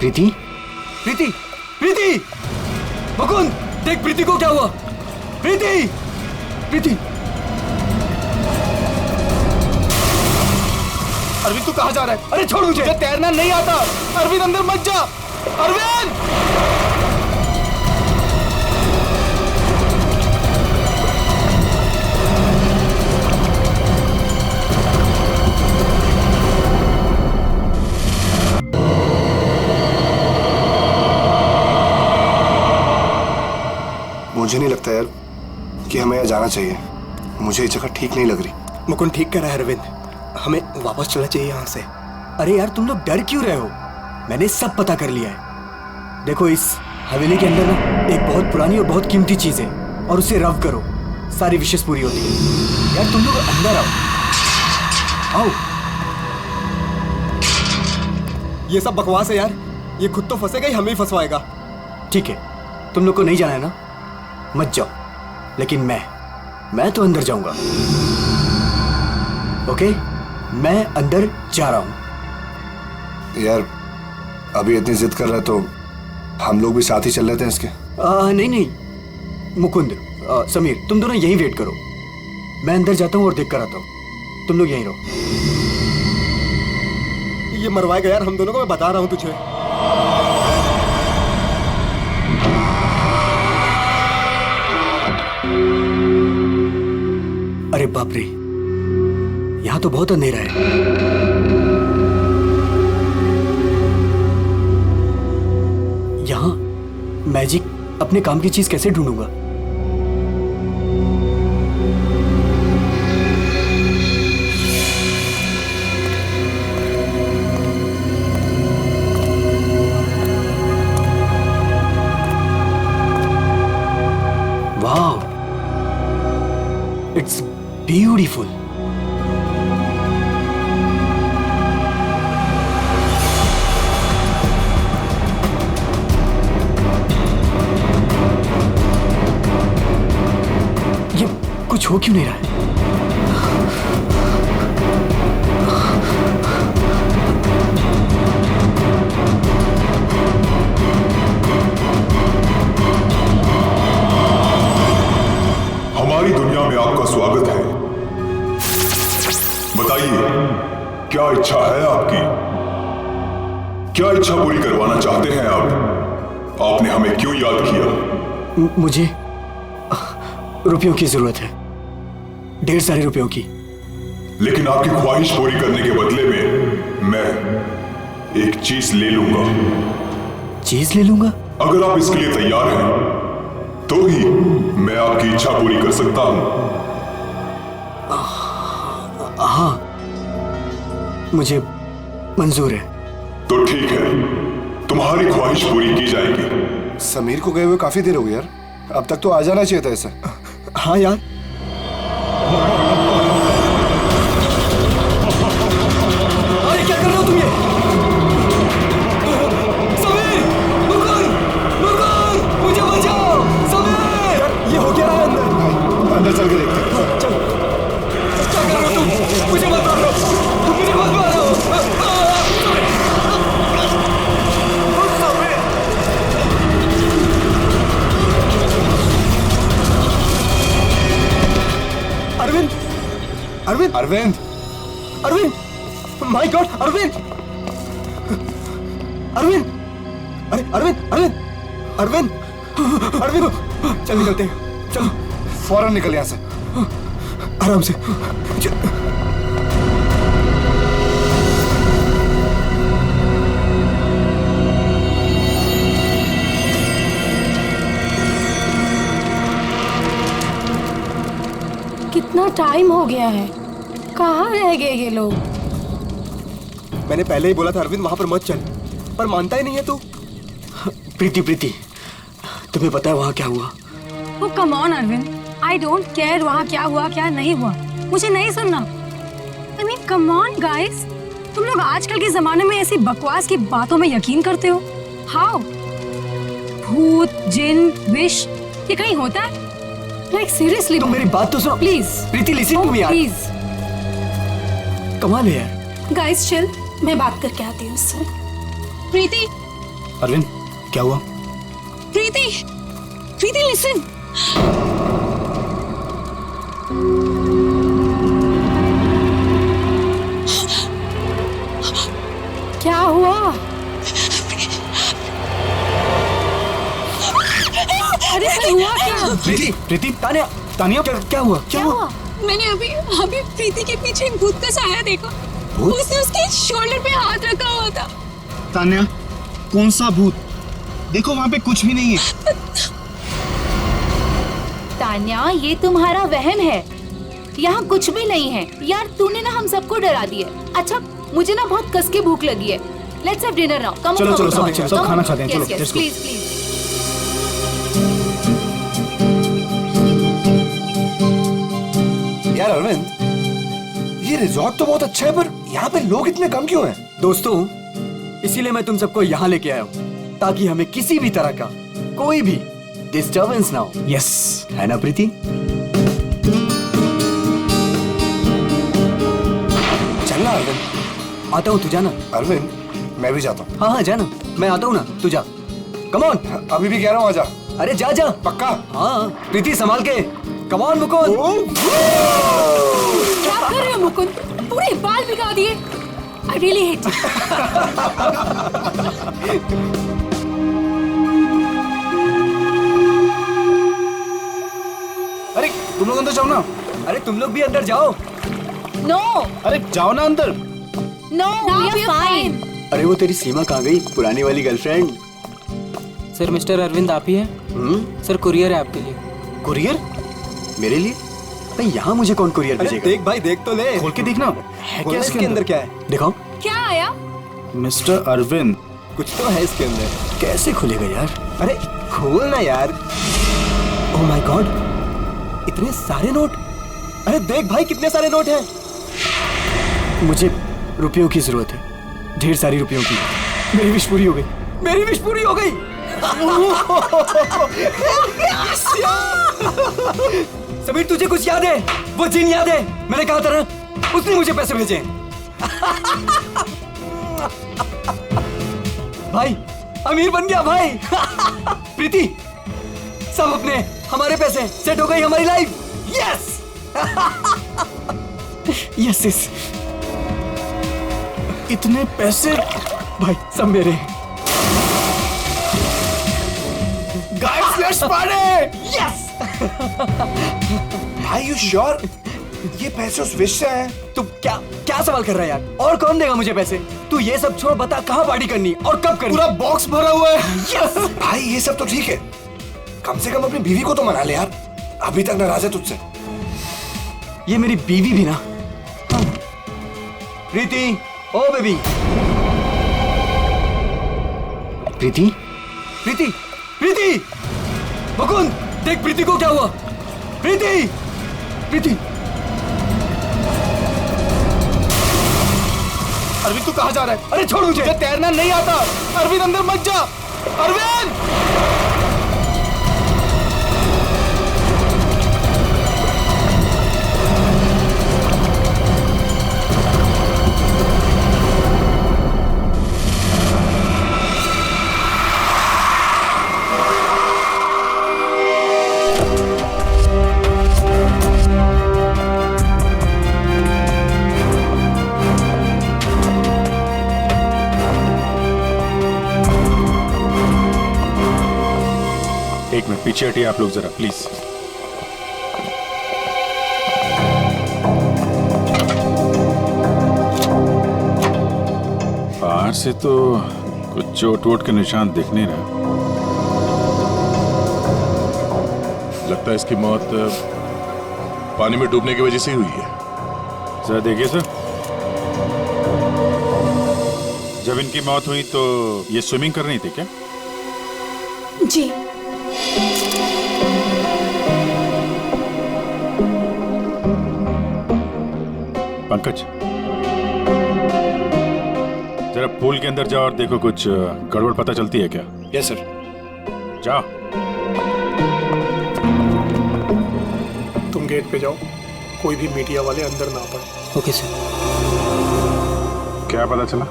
प्रीति, प्रीति, प्रीति, मुकुंद, देख प्रीति को क्या हुआ। प्रीति, प्रीति। अरविंद तू कहाँ जा रहा है? अरे छोड़ मुझे तैरना नहीं आता। अरविंद अंदर मत जा। अरविंद! मुझे नहीं लगता यार कि हमें यहाँ जाना चाहिए। मुझे ये जगह ठीक नहीं लग रही। मुकुंद ठीक कर रहा है अरविंद, हमें वापस चलना चाहिए यहाँ से। अरे यार तुम लोग डर क्यों रहे हो? मैंने सब पता कर लिया है। देखो इस हवेली के अंदर ना एक बहुत पुरानी और बहुत कीमती चीज है और उसे रव करो, सारी विशेष पूरी होती है। यार तुम लोग अंदर आओ। आओ। ये सब बकवास है यार, ये खुद तो फंसेगा ही हमें ही फंसवाएगा। ठीक है, तुम लोग को नहीं जाना है ना, मत जाओ, लेकिन मैं तो अंदर जाऊंगा। ओके, मैं अंदर जा रहा हूं। यार अभी इतनी जिद कर रहा है तो हम लोग भी साथ ही चल लेते हैं इसके। नहीं नहीं मुकुंद, समीर, तुम दोनों यहीं वेट करो। मैं अंदर जाता हूं और देख कर आता हूं। तुम लोग यहीं रहो। ये मरवाएगा यार हम दोनों को, मैं बता रहा हूं तुझे। अरे बाप रे, यहां तो बहुत अंधेरा है। यहां मैजिक अपने काम की चीज कैसे ढूंढूंगा? वाह, इट्स ब्यूटीफुल। ये कुछ हो क्यों नहीं रहा है? हमारी दुनिया में आपका स्वागत है। बताइए, क्या इच्छा है आपकी? क्या इच्छा पूरी करवाना चाहते हैं आप? आपने हमें क्यों याद किया? मुझे रुपयों की जरूरत है, ढेर सारे रुपयों की। लेकिन आपकी ख्वाहिश पूरी करने के बदले में मैं एक चीज ले लूंगा। चीज ले लूंगा? अगर आप इसके लिए तैयार हैं तो ही मैं आपकी इच्छा पूरी कर सकता हूं। हाँ, मुझे मंजूर है। तो ठीक है, तुम्हारी ख्वाहिश पूरी की जाएगी। समीर को गए हुए काफी देर हो गई यार, अब तक तो आ जाना चाहिए था ऐसा। हाँ यार, अरे क्या कर रहे हो तुम? ये समीर, मुकुंद, मुकुंद, मुझे बचाओ। समीर, ये हो क्या रहा है अंदर? अंदर चल के देखते हैं। चल। क्या कर रहे हो तुम? मुझे मत मारो, मुझे मत मारो। अरविंद, अरविंद, अरविंद, अरविंद, माय गॉड, अरविंद, अरविंद, अरे अरविंद, अरविंद, अरविंद, अरविंद, चल निकलते हैं, चलो फौरन निकल यहाँ से। आराम से। कितना टाइम हो गया है, कहाँ रह गए ये लोग? मैंने पहले ही बोला था अरविंद वहां पर मत चल, पर मानता ही नहीं है तू। प्रीति, प्रीति, तुम्हें पता है वहां क्या हुआ? वो come on Arvind, I don't care वहाँ क्या हुआ क्या नहीं हुआ, मुझे नहीं सुनना। I mean come on guys, तुम लोग आजकल के जमाने में ऐसी बकवास की बातों में यकीन करते हो? हाउ? भूत, जिन, विश, ये कहीं होता है? लाइक सीरियसली तुम मेरी बात तो सुनो please. Preeti, listen to me यार। प्लीज कमाल है यार। गाइस चिल, मैं बात करके आती हूँ उससे। प्रीति, अरविंद क्या हुआ? प्रीति, प्रीति लिसन। क्या हुआ? अरे हुआ क्या? प्रीति तानिया तानिया क्या हुआ? क्या हुआ? मैंने अभी प्रीति के पीछे एक भूत का साया देखा। उसने उसके शोल्डर पे हाथ रखा हुआ था। तानिया कौन सा भूत? देखो वहाँ पे कुछ भी नहीं है। तान्या ये तुम्हारा वहम है, यहाँ कुछ भी नहीं है। यार तूने ना हम सबको डरा दिया। अच्छा मुझे ना बहुत कस के भूख लगी है। Let's have dinner now. Come चलो सब खाना खाते हैं। चलो let's go। Please please. यार अरविंद, ये रिजॉर्ट तो बहुत अच्छा है पर यहाँ पे लोग इतने कम क्यों हैं? दोस्तों, इसीलिए मैं तुम सबको यहाँ लेके आया हूँ ताकि हमें किसी भी तरह का कोई भी डिस्टर्बेंस ना हो। यस है ना प्रीति? चलना अरविंद। आता हूँ, तू जाना। अरविंद मैं भी जाता हूँ। हाँ जाना, मैं आता हूँ ना, तू जा। Come on. अभी भी कह रहा हूँ आजा। अरे जा जा। पक्का? हाँ प्रीति संभाल के। Come on Mukund. क्या कर रहे हो मुकुंद? पूरे बाल बिगा दिए। I really hate you. अरे तुम लोग अंदर जाओ ना। अरे तुम लोग भी अंदर जाओ। नो अरे जाओ ना अंदर। No we are fine. अरे वो तेरी सीमा कहाँ गई, पुरानी वाली गर्लफ्रेंड? सर मिस्टर अरविंद आप ही हैं? सर कुरियर है आपके लिए। कुरियर? मेरे लिए? नहीं, यहाँ मुझे कौन कुरियर भेजेगा? देख भाई देख तो ले। खोल के देखना है क्या इसके अंदर? क्या है? दिखाओ। क्या आया? मिस्टर अरविंद कुछ तो है इसके अंदर। कैसे खुलेगा यार? अरे खोल ना यार। ओह माय गॉड, इतने सारे नोट। अरे देख भाई कितने सारे नोट हैं। मुझे रुपयों की जरूरत है, ढेर सारी रुपयों की। मेरी विश पूरी हो गई। मेरी विश पूरी हो गई। समीर तुझे कुछ याद है? वो जिन याद है? मैंने कहा था ना, उसने मुझे पैसे भेजे। भाई अमीर बन गया भाई। प्रीति सब अपने हमारे पैसे, सेट हो गई हमारी लाइफ। Yes yes yes. इतने पैसे भाई सब मेरे। Guys let's party. यस। भाई यू श्योर ये पैसे उस विश से आए? तू क्या क्या सवाल कर रहा है यार? और कौन देगा मुझे पैसे? तू ये सब छोड़, बता कहाँ पार्टी करनी और कब करनी? पूरा बॉक्स भरा हुआ है। यस। भाई ये सब तो ठीक है, कम से कम अपनी बीवी को तो मना ले यार, अभी तक नाराज है तुझसे। ये मेरी बीवी भी ना। प्रीति, ओ बेबी। प्रीति, प्रीति, प्रीति। मुकुंद देख प्रीति को क्या हुआ। प्रीति, प्रीति। अरविंद तू कहाँ जा रहा है? अरे छोड़ मुझे। तुझे तैरना नहीं आता। अरविंद अंदर मत जा। अरविंद एक मिनट पीछे हटिए आप लोग जरा प्लीज। बाहर से तो कुछ चोट वोट के निशान दिख नहीं रहा। लगता है इसकी मौत पानी में डूबने की वजह से ही हुई है। जरा देखिए सर, जब इनकी मौत हुई तो ये स्विमिंग कर रही थी क्या? जी। पंकज जरा पूल के अंदर जाओ और देखो कुछ गड़बड़ पता चलती है क्या? Yes sir. जाओ। तुम गेट पे जाओ, कोई भी मीडिया वाले अंदर ना पड़े। Okay sir. क्या पता चला?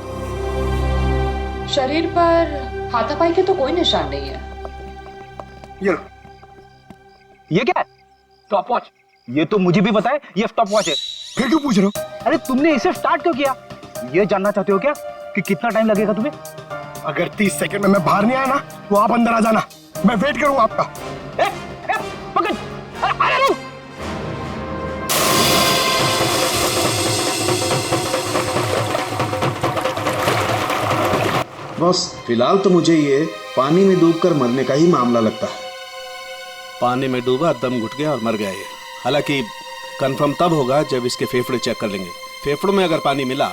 शरीर पर हाथापाई के तो कोई निशान नहीं है। ये लो। ये क्या है? Stop watch. ये तो मुझे भी पता है ये स्टॉप वॉच है। फिर क्यों पूछ रहे हो? अरे तुमने इसे स्टार्ट क्यों किया? ये जानना चाहते हो क्या कि कितना टाइम लगेगा तुम्हें? अगर 30 सेकंड में मैं बाहर नहीं आया ना तो आप अंदर आ जाना, मैं वेट करूंगा आपका। पकड़, अरे रुक। बस फिलहाल तो मुझे ये पानी में डूबकर मरने का ही मामला लगता है। पानी में डूबा, दम घुट गया और मर गया ये। हालांकि कंफर्म तब होगा जब इसके फेफड़े चेक कर लेंगे। फेफड़ों में अगर पानी मिला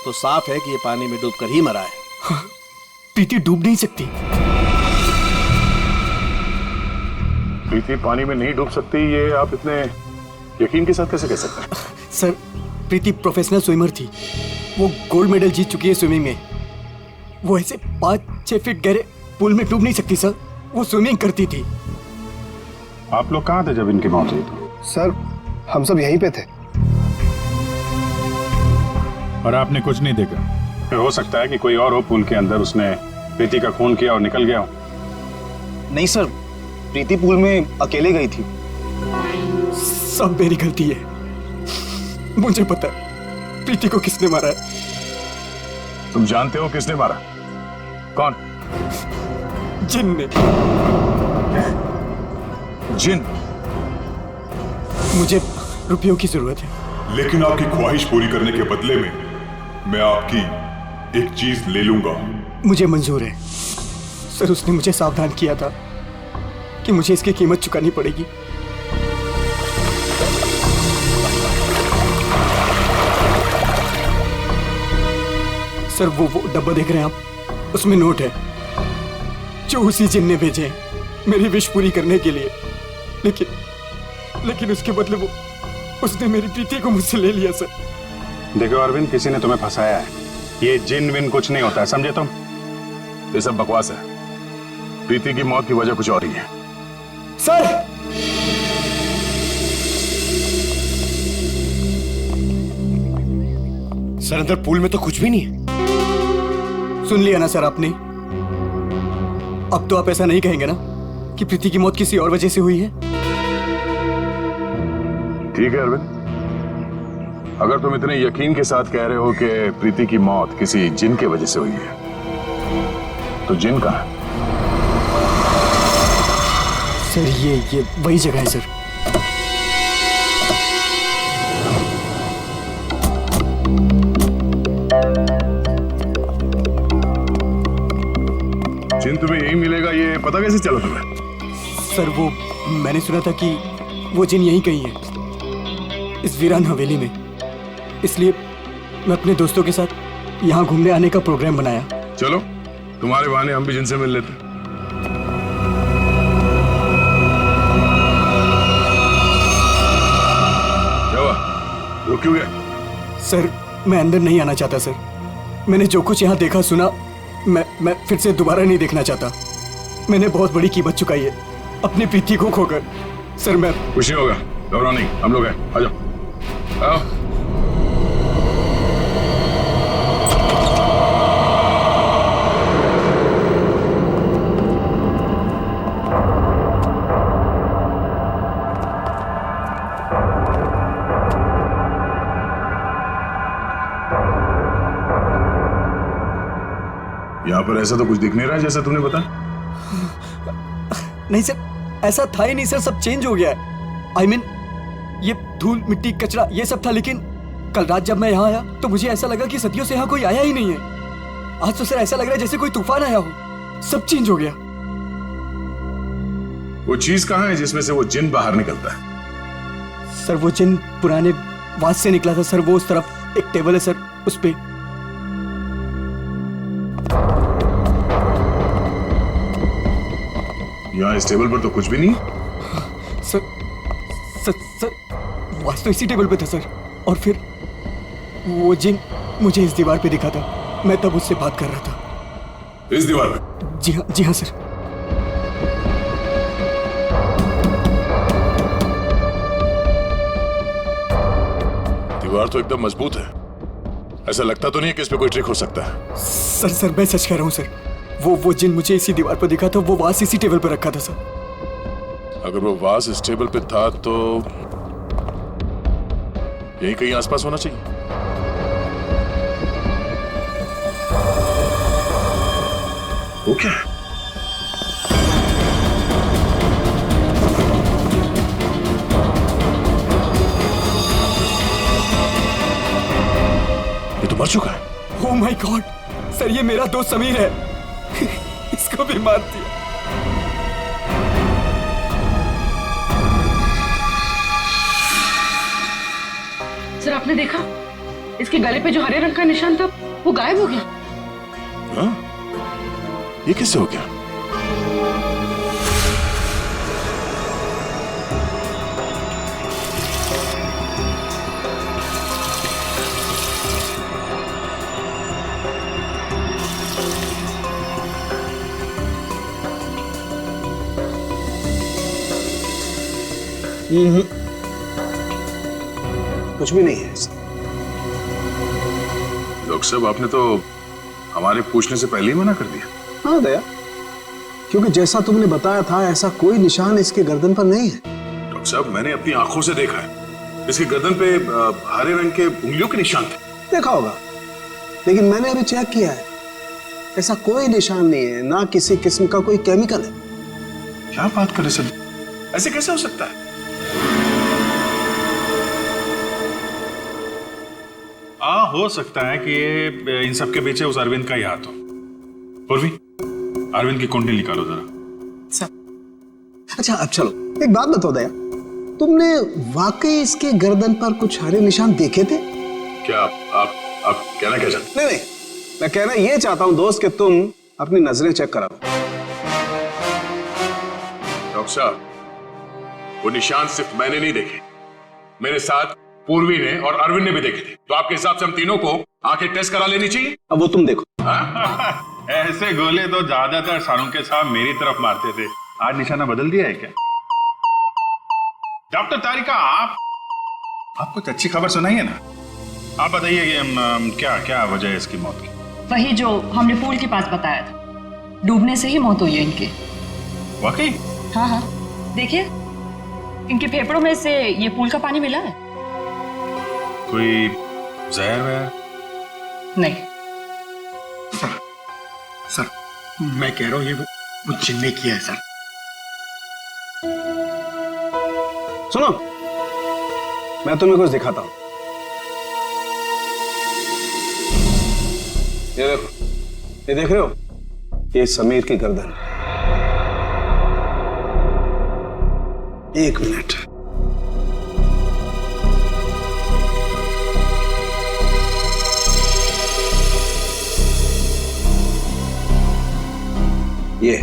तो साफ है कि ये पानी में डूबकर ही मरा है। प्रीति डूब नहीं सकती। प्रीति पानी में नहीं डूब सकती, ये आप इतने यकीन के साथ कैसे कह सकते हैं? सर, प्रीति प्रोफेशनल स्विमर थी। वो गोल्ड मेडल जीत चुकी है स्विमिंग में। वो ऐसे 5-6 फीट गहरे पूल में डूब नहीं सकती सर। वो स्विमिंग करती थी। आप लोग कहाँ थे जब इनकी मौत हुई? सर, हम सब यहीं पे थे। और आपने कुछ नहीं देखा? फिर हो सकता है कि कोई और हो पूल के अंदर, उसने प्रीति का खून किया और निकल गया हो। नहीं सर, प्रीति पूल में अकेले गई थी। सब मेरी गलती है। मुझे पता है प्रीति को किसने मारा है। तुम जानते हो किसने मारा? कौन? जिन ने। जिन? मुझे रुपयों की जरूरत है। लेकिन आपकी ख्वाहिश पूरी करने के बदले में मैं आपकी एक चीज ले लूंगा। मुझे मंजूर है सर। उसने मुझे सावधान किया था कि मुझे इसकी कीमत चुकानी पड़ेगी। सर, वो डब्बा देख रहे हैं आप? उसमें नोट है जो उसी जिन ने भेजे हैं मेरी विश पूरी करने के लिए। लेकिन उसके बदले उसने मेरी प्रीति को मुझसे ले लिया सर। देखो अरविंद, किसी ने तुम्हें फंसाया है। ये जिन विन कुछ नहीं होता है, समझे तुम? ये सब बकवास है। प्रीति की मौत की वजह कुछ और ही है। सर, सर अंदर पूल में तो कुछ भी नहीं है। सुन लिया ना सर आपने? अब तो आप ऐसा नहीं कहेंगे ना कि प्रीति की मौत किसी और वजह से हुई है? ठीक है अरविंद, अगर तुम इतने यकीन के साथ कह रहे हो कि प्रीति की मौत किसी जिन के वजह से हुई है, तो जिन कहाँ है? सर, ये वही जगह है सर। जिन तुम्हें यही मिलेगा, ये पता कैसे चला तुम्हें? सर, वो मैंने सुना था कि वो जिन यहीं कहीं है, इस वीरान हवेली में। इसलिए मैं अपने दोस्तों के साथ यहाँ घूमने आने का प्रोग्राम बनाया। चलो, तुम्हारे बहाने हम भी जिनसे मिल लेते। क्या हुआ? रुक क्यों गए? सर, मैं अंदर नहीं आना चाहता सर। मैंने जो कुछ यहाँ देखा सुना, मैं फिर से दोबारा नहीं देखना चाहता। मैंने बहुत बड़ी कीमत चुकाई है अपनी प्रीति को खोकर। सर, मैं खुशी होगा, घबराओ नहीं, हम लोग हैं। आ जाओ, आओ। यहाँ पर ऐसा तो कुछ दिख नहीं रहा है जैसा तुमने बताया। नहीं सर, ऐसा था ही नहीं सर। सब चेंज हो गया है। I mean, ये धूल मिट्टी कचरा ये सब था, लेकिन कल रात जब मैं यहाँ आया तो मुझे ऐसा लगा कि सदियों से यहाँ कोई आया ही नहीं है। आज तो सर ऐसा लग रहा है जैसे कोई तूफान आया हो। सब चेंज हो गया। वो चीज कहाँ है जिसमें से वो जिन बाहर निकलता है? सर, वो जिन पुराने वास से निकला था सर। वो उस तरफ एक टेबल है सर, उस पे। यहाँ इस टेबल पर तो कुछ भी नहीं। सर, वास तो इसी टेबल पे था सर। और फिर वो जिन मुझे इस दीवार पे दिखा था। मैं तब उससे बात कर रहा था। इस दीवार पे? जी हाँ सर। दीवार तो एकदम मजबूत है। ऐसा लगता तो नहीं है कि इस पे कोई ट्रिक हो सकता है। सर, मैं सच कह रहा हूँ सर। वो जिन मुझे इसी दीवार पर दिखा था वो वास इसी टेबल पर रखा था सर। अगर वो वास इस टेबल पे था तो यही कहीं आसपास होना चाहिए। वो क्या है? ये तो मर चुका है। ओह माय गॉड सर, ये मेरा दोस्त समीर है। इसको भी मार दिया। सर आपने देखा इसके गले पे जो हरे रंग का निशान था वो गायब हो गया। हाँ? ये कैसे हो गया? कुछ भी नहीं है। डॉक्टर साहब आपने तो हमारे पूछने से पहले ही मना कर दिया। हाँ दया, क्योंकि जैसा तुमने बताया था ऐसा कोई निशान इसके गर्दन पर नहीं है। डॉक्टर साहब मैंने अपनी आंखों से देखा है, इसके गर्दन पे हरे रंग के उंगलियों के निशान थे। देखा होगा, लेकिन मैंने अभी चेक किया है, ऐसा कोई निशान नहीं है, ना किसी किस्म का कोई केमिकल है। क्या बात कर रहे सर, ऐसे कैसे हो सकता है? हो सकता है कि ये इन सब के पीछे उस अरविंद का ही हाथ हो। पूर्वी, अरविंद की कुंडली निकालो जरा। अच्छा अब चलो एक बात बताओ दया, तुमने वाकई इसके गर्दन पर कुछ हरे निशान देखे थे? क्या आप कहना क्या चाहते? नहीं, मैं कहना ये चाहता हूं दोस्त कि तुम अपनी नजरें चेक करा लो। डॉक्टर साहब वो निशान सिर्फ मैंने नहीं देखे, मेरे साथ पूर्वी ने और अरविंद ने भी देखे थे। तो आपके हिसाब से हम तीनों को आंखें टेस्ट करा लेनी चाहिए। अब वो तुम देखो। ऐसे गोले तो ज्यादातर सारुंके साहब मेरी तरफ मारते थे, आज निशाना बदल दिया है क्या? डॉक्टर तारिका आप कुछ अच्छी खबर सुनाइए ना। आप बताइए क्या क्या वजह है इसकी मौत की? वही जो हमने पूल के पास बताया था, डूबने से ही मौत हुई है इनकी। वाकई? हाँ, देखिए इनके फेफड़ों में से ये पूल का पानी मिला है। कोई जहर वहर? नहीं सर मैं कह रहा हूं ये वो जिन ने किया है सर। सुनो, मैं तुम्हें कुछ दिखाता हूं। ये देखो, ये देख रहे हो, ये समीर की गर्दन। एक मिनट, ये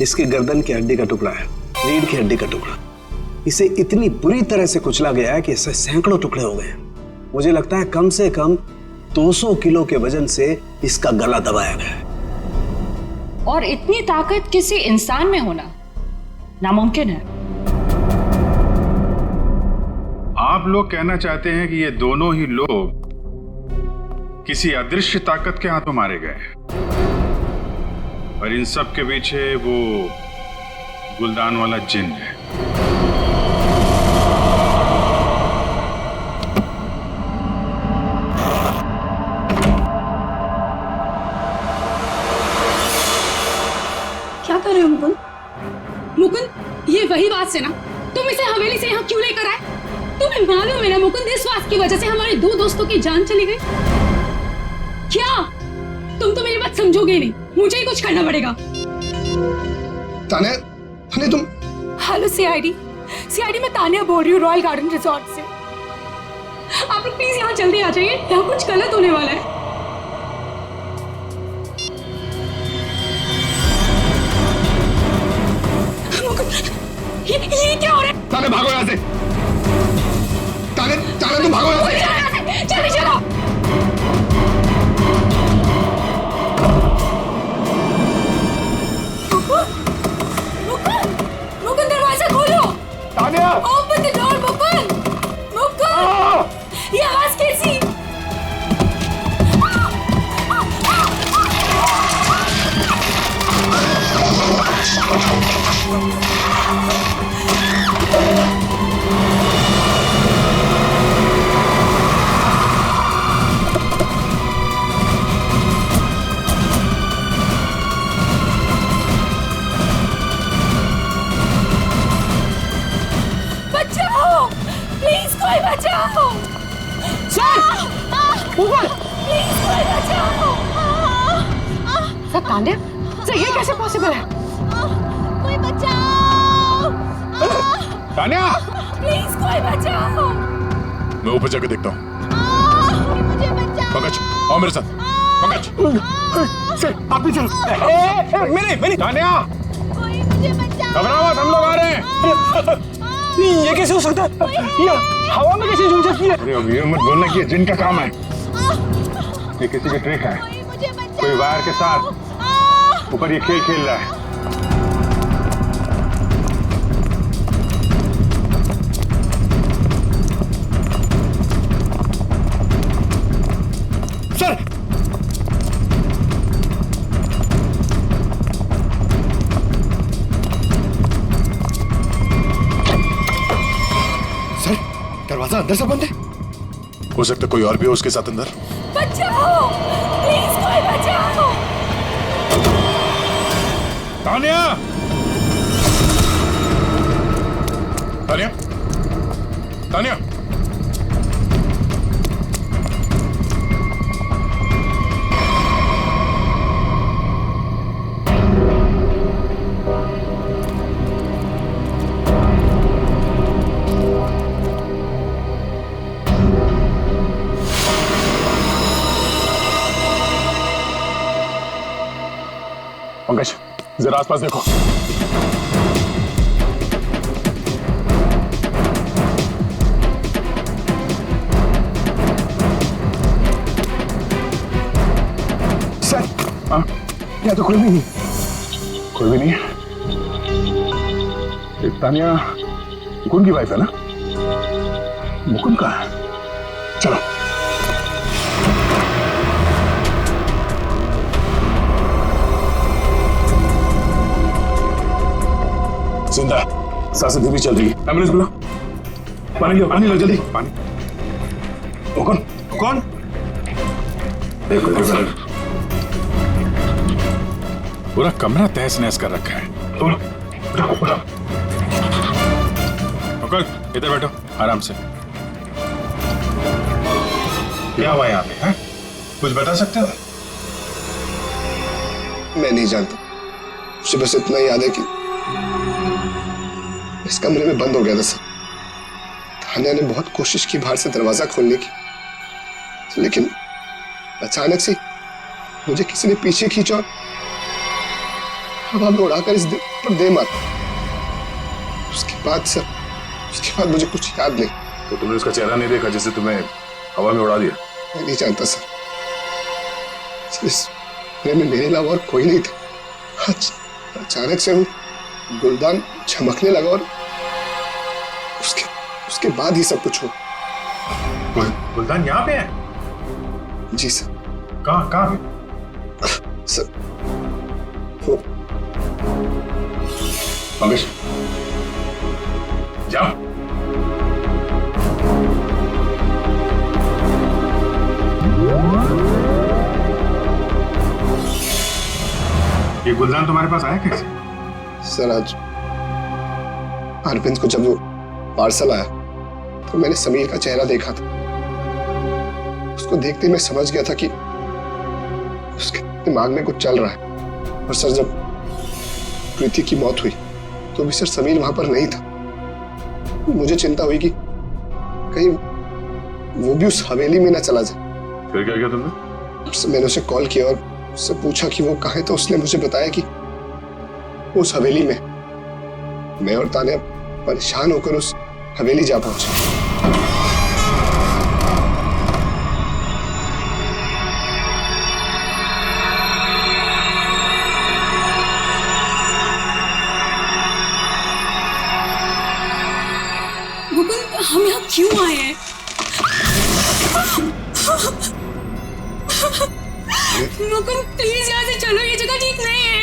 इसकी गर्दन की हड्डी का टुकड़ा है, रीढ़ की हड्डी का टुकड़ा। इसे इतनी बुरी तरह से कुचला गया है कि इससे सैकड़ों टुकड़े हो गए। मुझे लगता है कम से कम 200 किलो के वजन से इसका गला दबाया गया है। और इतनी ताकत किसी इंसान में होना नामुमकिन है। आप लोग कहना चाहते हैं कि ये दोनों ही लोग किसी अदृश्य ताकत के हाथों मारे गए, और इन सब के पीछे वो गुलदान वाला जिन है। क्या कर रहे हो मुकुंद? मुकुंद, ये वही बात से ना तुम इसे हवेली से यहाँ क्यों लेकर आए? तुम्हें मालूम है ना मुकुंद, इस बात की वजह से हमारे 2 दोस्तों की जान चली गई। क्या तुम तो मेरी बात समझोगे नहीं, मुझे ही कुछ करना पड़ेगा। तान्या, तुम? हेलो सीआईडी मैं तान्या बोल रही हूँ, रॉयल गार्डन रिजॉर्ट से। आप लोग प्लीज यहाँ जल्दी आ जाइए, यहाँ कुछ गलत होने वाला है। ये क्या हो रहा है? तान्या भागो यहाँ से। तान्या तुम भागो यहाँ से। जल्दी चलो। मुकुंद दरवाजा खोलो। Tanya open the door Mukund. ये आवाज कैसी? ऊपर सर तान्या सर ये कैसे पॉसिबल है? कोई बचाओ! तान्या प्लीज कोई बचाओ! मैं ऊपर जाकर देखता हूँ। मुझे बचाओ! पंकज आओ मेरे साथ। पंकज सर आप भी चलो। मेरी तान्या कोई मुझे बचाओ! घबराओ मत, हम लोग आ रहे हैं। ये कैसे हो सकता है? ये हवा में कैसे झूल सकती है? अरे अब ये मत बोलना कि ये जिन का काम है। ये किसी की ट्रिक है। कोई वायर के साथ ऊपर ये खेल खेल रहा है। सर सर दरवाजा अंदर से बंद है। हो सकता है कोई और भी हो उसके साथ अंदर। बचाओ! प्लीज कोई बचाओ! तान्या तान्या तान्या पंकज जरा आसपास देखो। सर यहाँ तो कोई भी नहीं। कोई भी नहीं है। एक तान्या मुकुंद की वाइफ है ना? मुकुंद कहाँ है? चलो जिंदा है, सांसें धीमी चल रही है। एम्बुलेंस बुला, पानी लो जल्दी। पानी। वो कौन? कौन? पूरा कमरा तहस नहस कर रखा है। अंकल इधर बैठो आराम से। क्या हुआ यहाँ पे? हैं? कुछ बता सकते हो? मैं नहीं जानता, मुझे बस इतना याद है कि इस कमरे में बंद हो गया था सर। तान्या ने बहुत कोशिश की बाहर से दरवाजा खोलने की, लेकिन अचानक से मुझे किसी ने पीछे खींचा और हवा में उड़ाकर इस दिल पर दे मारा। उसके बाद मुझे कुछ याद नहीं। तो तुमने उसका चेहरा नहीं देखा जिसे तुम्हें हवा में उड़ा दिया? मैं नहीं जानता सर, इस कमरे में मेरे अलावा और कोई नहीं था। अचानक से वो गुलदान चमकने लगा और उसके बाद ही सब कुछ हुआ। गुलदान यहाँ पे है? जी सर। कहाँ पे? सर वो पंकज जाओ। ये गुलदान तुम्हारे पास आया कैसे? सर आज अरविंद को जब वो पार्सल आया तो मैंने समीर का चेहरा देखा था। उसको देखते मैं समझ गया था कि उसके दिमाग में कुछ चल रहा है। और सर जब प्रीति की मौत हुई तो भी सर समीर वहां पर नहीं था। मुझे चिंता हुई कि कहीं वो भी उस हवेली में ना चला जाए। फिर क्या किया तुमने? मैंने उसे कॉल किया और उससे पूछा कि वो कहाँ है, तो उसने मुझे बताया कि उस हवेली में। मैं और तान्या परेशान होकर उस हवेली जा पहुंचे। मुकुंद हम यहाँ क्यों आए हैं? मुकुंद प्लीज यहाँ से चलो, ये जगह ठीक नहीं है।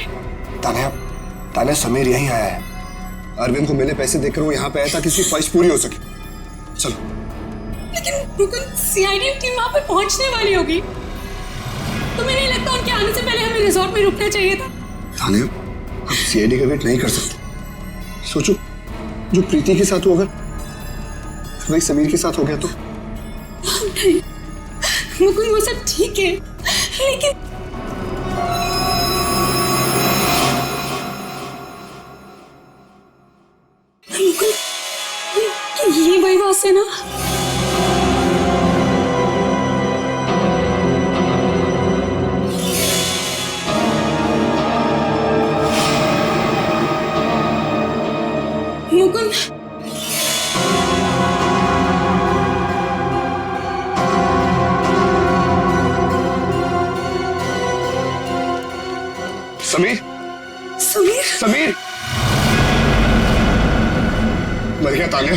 तान्या समीर यहीं आया है। अरविंद को मैंने पैसे देकर वो यहाँ पे आया ताकि उसकी ख्वाहिश पूरी हो सके। चलो। लेकिन मुकुंद सीआईडी टीम वहाँ पे पहुँचने वाली होगी, तुम्हें नहीं लगता उनके आने से पहले हमें रिजॉर्ट में रुकना चाहिए था? तान्या हम सीआईडी का वेट नहीं कर सकते। सोचो जो प्रीति के साथ हुआ अगर वही समीर के साथ हो गया तो? नहीं, मुकुंद वो सब ठीक है, लेकिन मुकुंद ये वही बात है ना? मुकुंद समीर समीर समीर मर गया तान्या।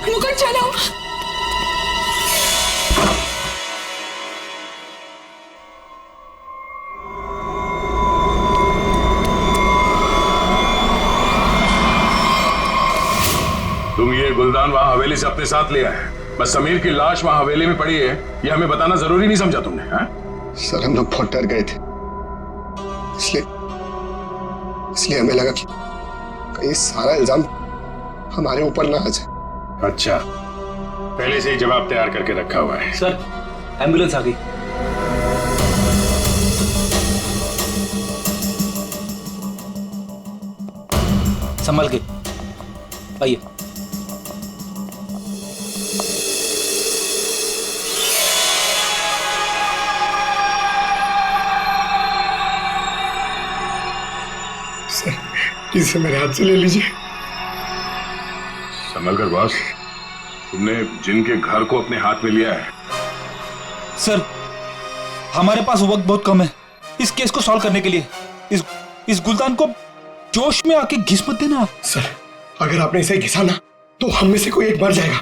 मुकुंद चलो। तुम ये गुलदान वहां हवेली से अपने साथ लिया है, बस समीर की लाश वहां हवेली में पड़ी है ये हमें बताना जरूरी नहीं समझा तुमने? हाँ? सर हम लोग बहुत डर गए थे, इसलिए हमें लगा कि कहीं सारा इल्जाम हमारे ऊपर ना आ जाए। अच्छा, पहले से ही जवाब तैयार करके रखा हुआ है। सर एम्बुलेंस आ गई। संभल के आइए। इसे मेरे हाथ से ले लीजिए। संभल कर बॉस, तुमने जिनके घर को अपने हाथ में लिया है। सर हमारे पास वक्त बहुत कम है इस केस को सॉल्व करने के लिए। इस गुलदान को जोश में आके घिस मत देना। सर अगर आपने इसे घिसा ना तो हम में से कोई एक मर जाएगा,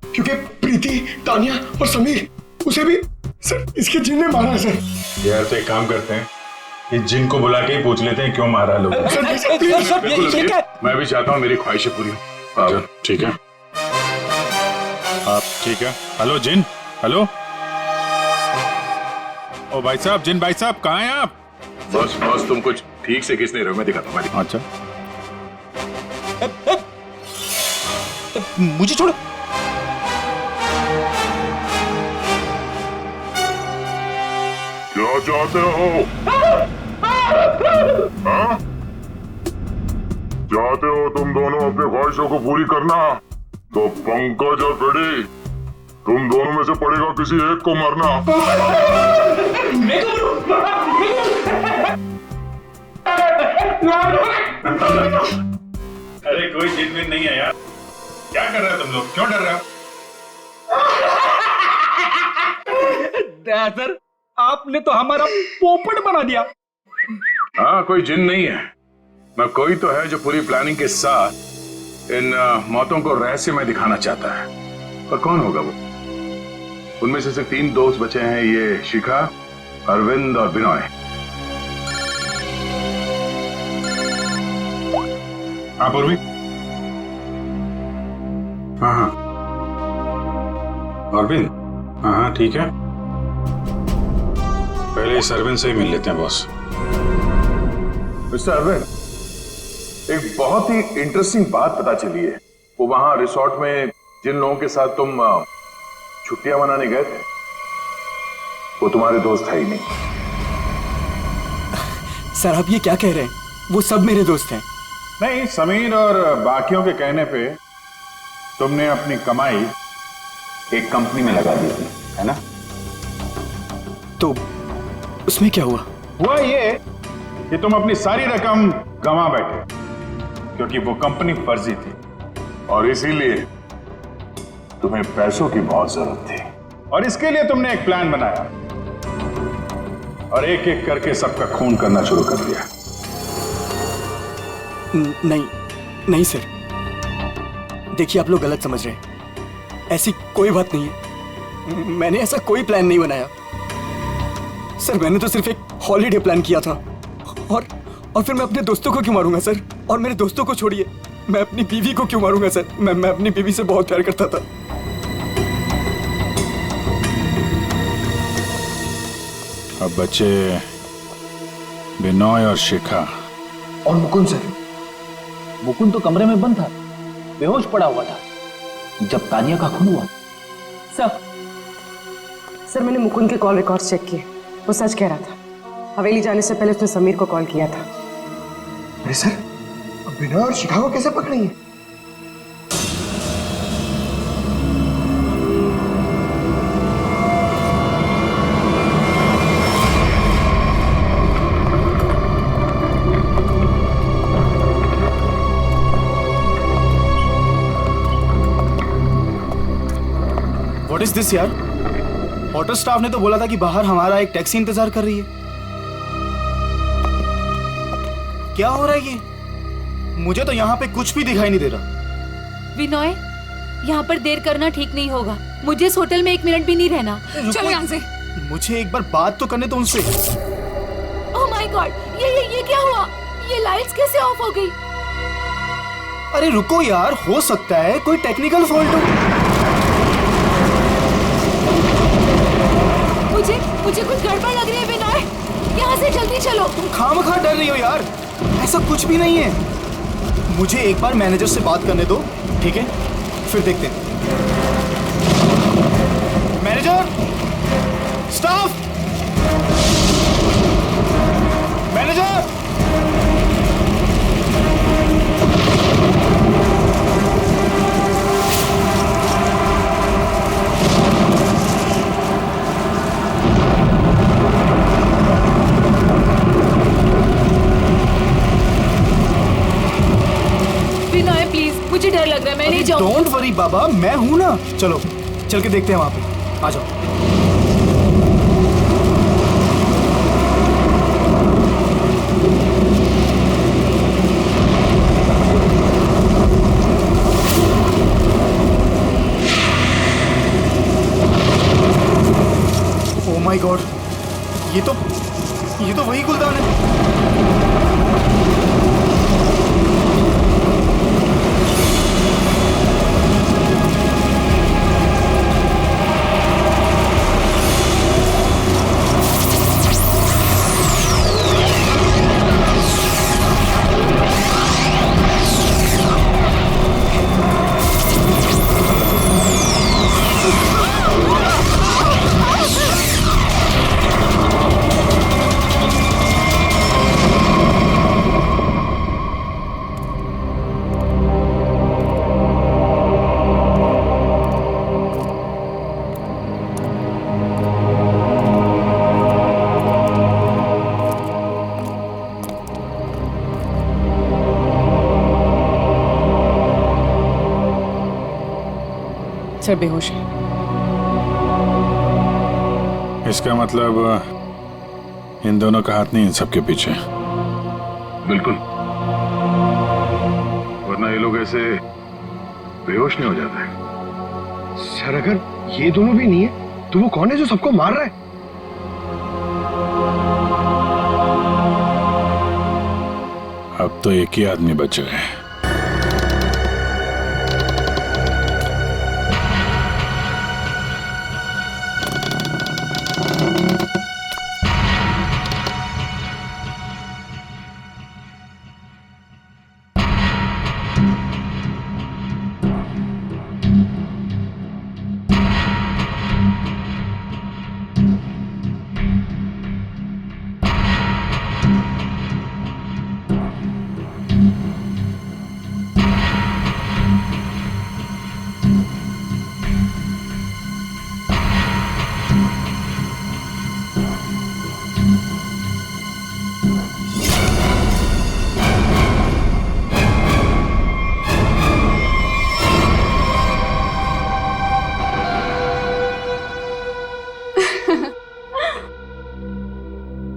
क्योंकि प्रीति, तानिया और समीर उसे भी सर इसके जिन ने मारा है। सर यार तो एक काम करते हैं, इस जिन को बुला के ही पूछ लेते हैं क्यों मारा लोग। मैं भी चाहता हूँ मेरी ख्वाहिशें पूरी हो। ठीक है आप ठीक है। हेलो जिन, हेलो। ओ भाई साहब, जिन भाई साहब कहाँ हैं आप? बस बस तुम कुछ ठीक से किस नहीं रहे हो, मैं दिखाता हूँ। अच्छा मुझे छोड़ो। क्या चाहते हो? हाँ? चाहते हो तुम दोनों अपनी ख्वाहिशों को पूरी करना, तो पंकज और फ्रेडी तुम दोनों में से पड़ेगा किसी एक को मरना। अरे कोई जिन में नहीं है यार, क्या कर रहे हो तुम लोग, क्यों डर रहे हो? सर आपने तो हमारा पोपट बना दिया। हाँ कोई जिन नहीं है, मैं कोई तो है जो पूरी प्लानिंग के साथ इन मौतों को रहस्य में दिखाना चाहता है। पर कौन होगा वो? उनमें से सिर्फ 3 दोस्त बचे हैं, ये शिखा, अरविंद और बिनॉय। हाँ पूर्वी। हाँ हाँ अरविंद, हाँ हाँ ठीक है। पहले इस अरविंद से ही मिल लेते हैं बॉस। मिस्टर अरविंद, एक बहुत ही इंटरेस्टिंग बात पता चली है। वो वहां रिसोर्ट में जिन लोगों के साथ तुम छुट्टियां मनाने गए थे, वो तुम्हारे दोस्त है ही नहीं। सर आप ये क्या कह रहे हैं? वो सब मेरे दोस्त हैं। नहीं, समीर और बाकियों के कहने पे तुमने अपनी कमाई एक कंपनी में लगा दी थी, है ना? तो उसमें क्या हुआ? हुआ ये कि तुम अपनी सारी रकम गंवा बैठे, क्योंकि वो कंपनी फर्जी थी और इसीलिए तुम्हें पैसों की बहुत जरूरत थी। और इसके लिए तुमने एक प्लान बनाया और एक एक करके सबका खून करना शुरू कर दिया। नहीं सर, देखिए आप लोग गलत समझ रहे हैं। ऐसी कोई बात नहीं है, मैंने ऐसा कोई प्लान नहीं बनाया। सर मैंने तो सिर्फ एक हॉलीडे प्लान किया था और फिर मैं अपने दोस्तों को क्यों मारूंगा सर? और मेरे दोस्तों को छोड़िए, मैं अपनी बीवी को क्यों मारूंगा सर? मैं अपनी बीवी से बहुत प्यार करता था। अब बच्चे बिनॉय और शिखा और मुकुंद सर। मुकुंद तो कमरे में बंद था, बेहोश पड़ा हुआ था। जब तानिया का खून हुआ? सर मैंने मुकुंद के कॉल रिकॉर्ड्स चेक किए, वो सच कह रहा था। हवेली जाने से पहले उसने समीर को कॉल किया था। अरे सर, अब बिनोय और शिखा कैसे पकड़ेंगे? व्हाट इज दिस यार? होटल स्टाफ ने तो बोला था कि बाहर हमारा एक टैक्सी इंतजार कर रही है। क्या हो रहा है ये? मुझे तो यहाँ पे कुछ भी दिखाई नहीं दे रहा। विनोय, यहाँ पर देर करना ठीक नहीं होगा। मुझे इस होटल में 1 मिनट भी नहीं रहना। चलो यहाँ से। मुझे एक बार बात तो करने दो उनसे। ओह माय गॉड, ये क्या हुआ? ये लाइट्स कैसे ऑफ हो गई? अरे रुको यार, हो सकता है कोई टेक्निकल फॉल्ट हो। मुझे कुछ गड़बड़ लग रही है विनोय, यहाँ से जल्दी चलो। तुम खामखा डर रही हो यार, ऐसा कुछ भी नहीं है। मुझे एक बार मैनेजर से बात करने दो, ठीक है? फिर देखते हैं। Manager, staff, manager. मुझे डर लग रहा है, मैं नहीं जाऊंगा। डोंट वरी बाबा, मैं हूं ना। चलो चल के देखते हैं वहां पे। आ जाओ। ओह माय गॉड, ये तो वही गुलदान है। सर बेहोश है। इसका मतलब इन दोनों का हाथ नहीं इन सबके पीछे। बिल्कुल, वरना ये लोग ऐसे बेहोश नहीं हो जाते। सर अगर ये दोनों भी नहीं है तो वो कौन है जो सबको मार रहा है? अब तो एक ही आदमी बचा है।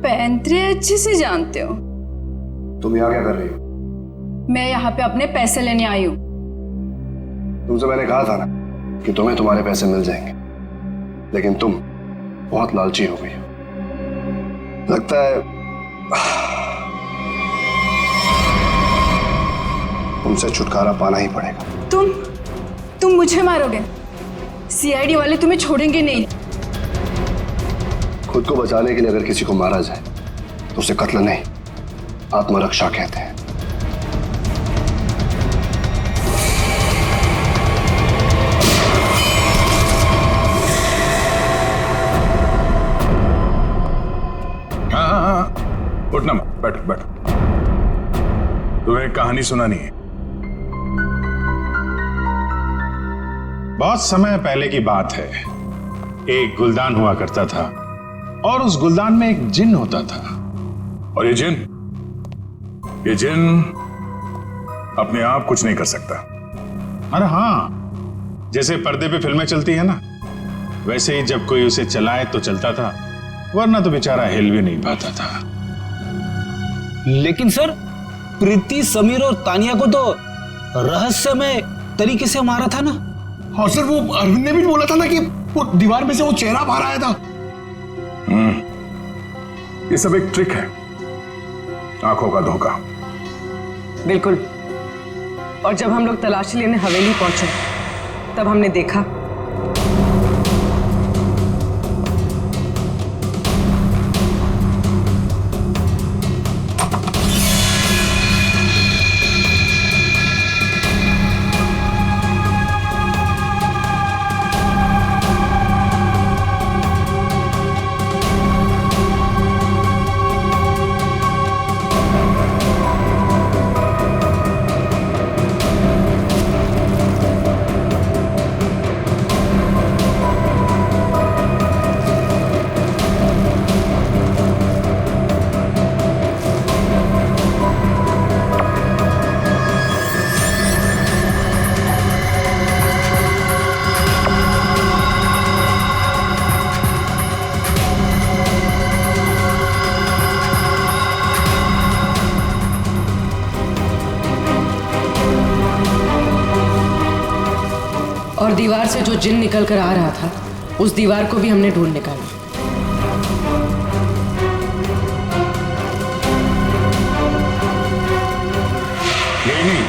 पैंतरे अच्छे से जानते हो। तुम यहाँ क्या कर रही हो? मैं यहाँ पे अपने पैसे लेने आई हूँ। तुमसे मैंने कहा था ना कि तुम्हें तुम्हारे पैसे मिल जाएंगे, लेकिन तुम बहुत लालची हो गई हो। लगता है तुमसे छुटकारा पाना ही पड़ेगा। तुम मुझे मारोगे? सीआईडी वाले तुम्हें छोड़ेंगे नहीं। खुद को बचाने के लिए अगर किसी को मारा जाए तो उसे कत्ल नहीं, आत्मरक्षा कहते हैं। बैठो बैठो। तुम्हें एक कहानी सुनानी है। बहुत समय पहले की बात है। एक गुलदान हुआ करता था और उस गुलदान में एक जिन होता था। और ये जिन अपने आप कुछ नहीं कर सकता। अरे हाँ, जैसे पर्दे पे फिल्में चलती है ना, वैसे ही जब कोई उसे चलाए तो चलता था, वरना तो बेचारा हिल भी नहीं पाता था। लेकिन सर, प्रीति, समीर और तानिया को तो रहस्यमय तरीके से मारा था ना। और सर वो अरविंद ने भी बोला था ना कि वो दीवार में से वो चेहरा बाहर आया था। ये सब एक ट्रिक है, आंखों का धोखा। बिल्कुल। और जब हम लोग तलाशी लेने हवेली पहुंचे तब हमने देखा और दीवार से जो जिन निकल कर आ रहा था, उस दीवार को भी हमने ढूंढ निकाला। नहीं,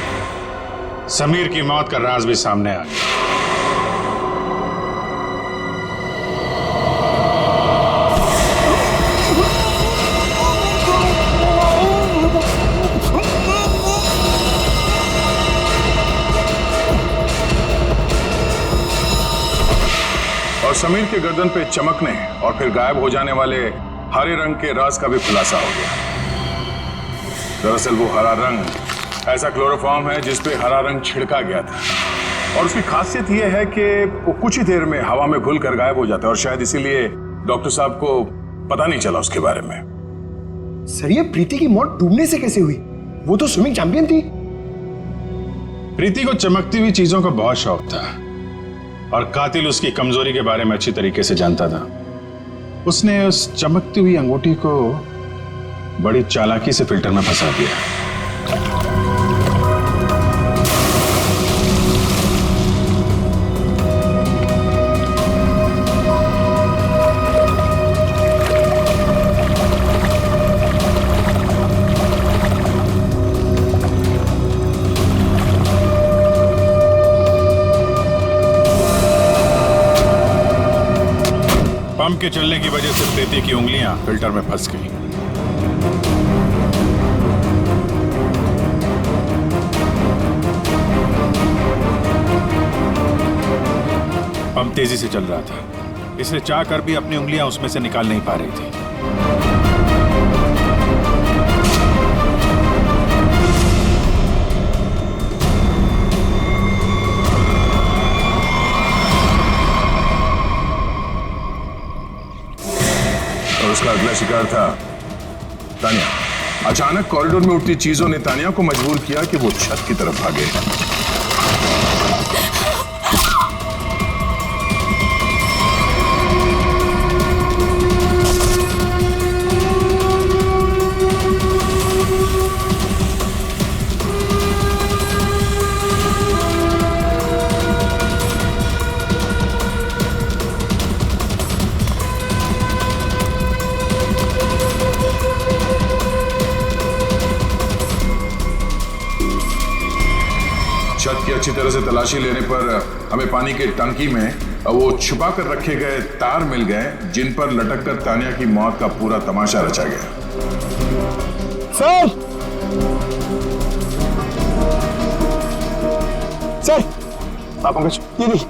समीर की मौत का राज भी सामने आ गया। और समीर के गर्दन पे चमकने और फिर गायब हो जाने वाले हरे रंग के राज का भी खुलासा हो गया। दरअसल वो हरा रंग ऐसा क्लोरोफॉर्म है जिस पे हरा रंग छिड़का गया था, और उसकी खासियत यह है कि वो कुछ ही देर में हवा में घुलकर गायब हो जाता है, और शायद इसीलिए डॉक्टर साहब को पता नहीं चला उसके बारे में। सर ये प्रीति की मौत डूबने से कैसे हुई? वो तो स्विमिंग चैंपियन थी। प्रीति को चमकती हुई चीजों का बहुत शौक था और कातिल उसकी कमजोरी के बारे में अच्छी तरीके से जानता था। उसने उस चमकती हुई अंगूठी को बड़ी चालाकी से फिल्टर में फंसा दिया। पंप के चलने की वजह से प्रीति की उंगलियां फिल्टर में फंस गई। पंप तेजी से चल रहा था, इसलिए चाहकर भी अपनी उंगलियां उसमें से निकाल नहीं पा रही थी। उसका अगला शिकार था तानिया। अचानक कॉरिडोर में उठती चीजों ने तानिया को मजबूर किया कि वो छत की तरफ भागे। छत की अच्छी तरह से तलाशी लेने पर हमें पानी के टंकी में वो छुपा कर रखे गए तार मिल गए, जिन पर लटक कर तानिया की मौत का पूरा तमाशा रचा गया। सर सर आप पंकज ये नहीं।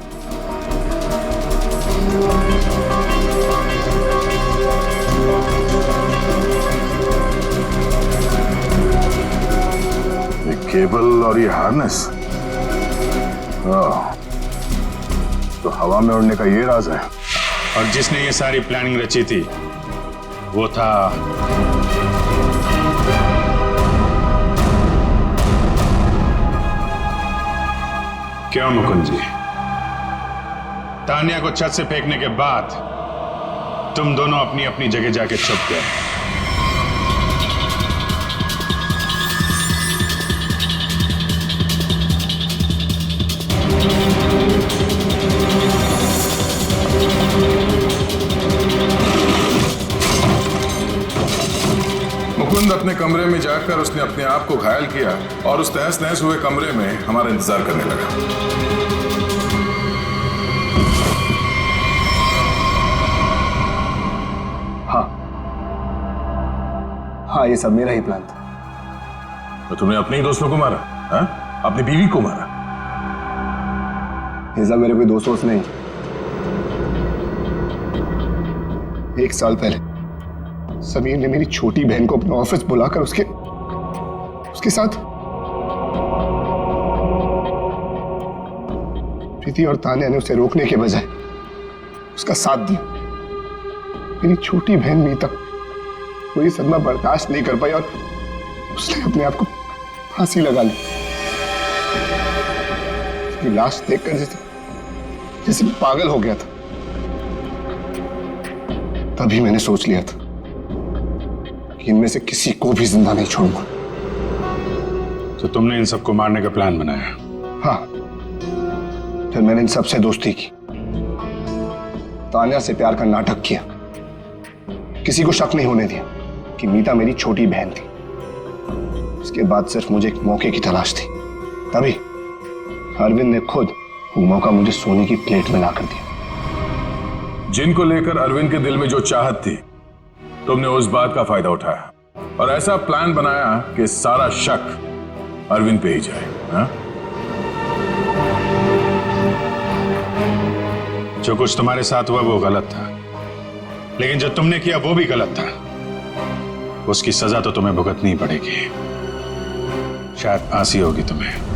केबल और ये हार्नेस, तो हवा में उड़ने का ये राज है। और जिसने ये सारी प्लानिंग रची थी वो था क्यों मुकुंद जी? तान्या को छत से फेंकने के बाद तुम दोनों अपनी अपनी जगह जाके छुप गए। मुकुंद अपने कमरे में जाकर उसने अपने आप को घायल किया और उस तहस नहस हुए कमरे में हमारा इंतजार करने लगा। हाँ, ये सब मेरा ही प्लान था। तो तुमने अपने ही दोस्तों को मारा? हाँ? अपनी बीवी को मारा? ये सब मेरे कोई दोस्त नहीं। 1 साल पहले समीर ने मेरी छोटी बहन को अपने ऑफिस बुलाकर उसके साथ प्रीति और तान्या ने उसे रोकने के बजाय उसका साथ दिया। मेरी छोटी बहन मीता वो ये सदमा बर्दाश्त नहीं कर पाई और उसने अपने आप को फांसी लगा ली। उसकी लाश देखकर जैसे पागल हो गया था। तभी मैंने सोच लिया था कि इनमें से किसी को भी जिंदा नहीं छोड़ूंगा। तो तुमने इन सबको मारने का प्लान बनाया? हाँ, फिर मैंने इन सबसे दोस्ती की, तान्या से प्यार का नाटक किया, किसी को शक नहीं होने दिया कि मीता मेरी छोटी बहन थी। उसके बाद सिर्फ मुझे एक मौके की तलाश थी। तभी अरविंद ने खुद वो मौका मुझे सोने की प्लेट में लाकर दिया। जिनको लेकर अरविंद के दिल में जो चाहत थी, तुमने उस बात का फायदा उठाया और ऐसा प्लान बनाया कि सारा शक अरविंद पे ही जाए। हा? जो कुछ तुम्हारे साथ हुआ वो गलत था, लेकिन जो तुमने किया वो भी गलत था। उसकी सजा तो तुम्हें भुगतनी पड़ेगी। शायद फांसी होगी तुम्हें।